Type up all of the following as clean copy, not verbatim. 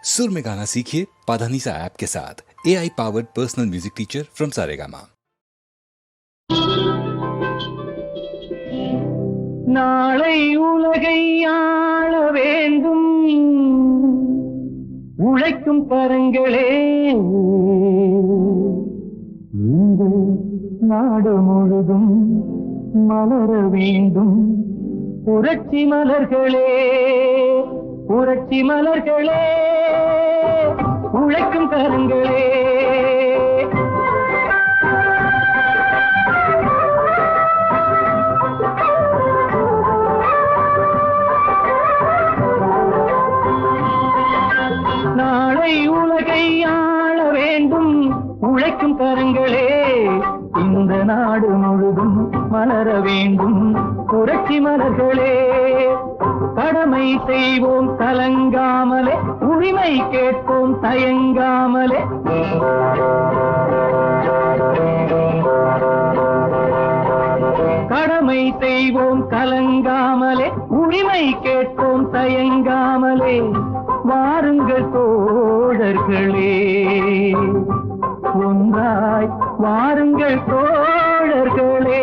सुर में गाना सीखिए पाधानीसा ऐप के साथ। AI powered personal music teacher from Saregama. நாளை உலகை ஆள வேண்டும் உழைக்கும் கரங்களே, இந்த நாடு முழுதும் மலர வேண்டும் புரட்சி மலர்களே, புரட்சி மலர்களே, உழைக்கும் கரங்களே. நாளை உலகை ஆள வேண்டும் உழைக்கும் கரங்களே, இந்த நாடு முழுதும் மலர வேண்டும் புரட்சி மலர்களே. கடமை செய்வோம் கலங்காமலே, உரிமை கேட்போம் தயங்காமலே. கடமை செய்வோம் கலங்காமலே, உரிமை கேட்போம் தயங்காமலே. வாருங்கள் தோழர்களே, ஒன்றாய் வாருங்கள் தோழர்களே.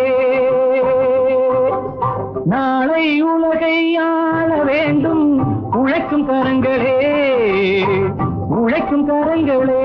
நாளை உலகை ஆள வேண்டும் உழைக்கும் கரங்களே, உழைக்கும் கரங்களே.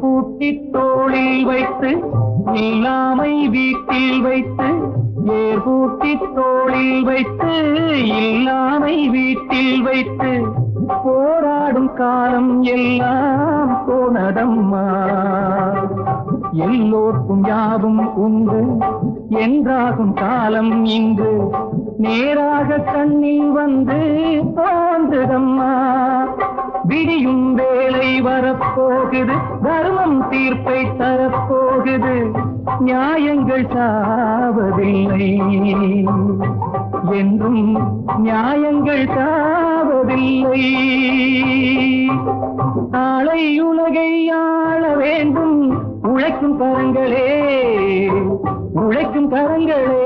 பூட்டி தோளில் வைத்து இல்லாமை வீட்டில் வைத்து, ஏர் பூட்டி தோளில் வைத்து இல்லாமை வீட்டில் வைத்து, போராடும் காலம் எல்லாம் போனதம்மா. எல்லோர்க்கும் யாவும் உண்டு என்றாகும் காலம் இன்று, நேராக கண்ணில் வந்து தோன்றுதம்மா. விடியும் வேலை வரப்போகுது, தர்மம் தீர்ப்பை தரப்போகுது, நியாயங்கள் சாவதில்லை என்றும் நியாயங்கள் சாவதில்லை. நாளை உலகை ஆள வேண்டும் உழைக்கும் கரங்களே, உழைக்கும் கரங்களே.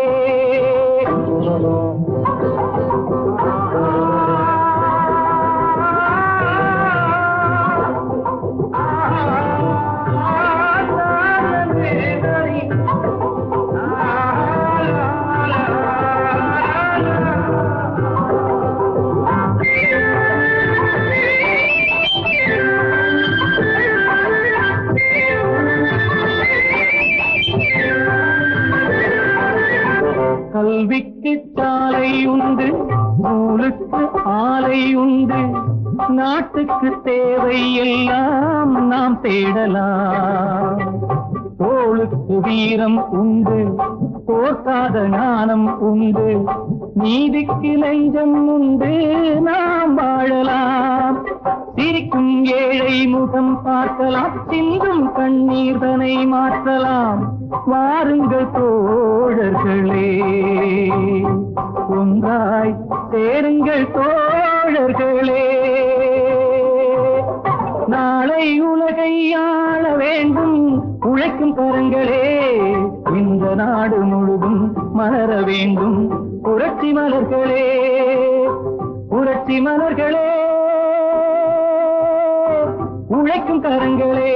கல்விக்கு சாலை உண்டு, நூலுக்கு ஆலை உண்டு, நாட்டுக்கு தேவை எல்லாம் நாம் தேடலாம். தோளுக்கு வீரம் உண்டு, தோற்காத ஞானம் உண்டு, நீதிக்கு நெஞ்சம் உண்டு, நாம் வாழலாம். சிரிக்கும் ஏழை முகம் பார்க்கலாம், சிந்தும் கண்ணீர் தனை மாற்றலாம். வாருங்கள் தோழர்களே, ஒன்றாய் சேருங்கள் தோழர்களே. நாளை உலகை ஆள வேண்டும் உழைக்கும் கரங்களே, இந்த நாடு முழுதும் மலர வேண்டும் புரட்சி மலர்களே, புரட்சி மலர்களே, உழைக்கும் கரங்களே.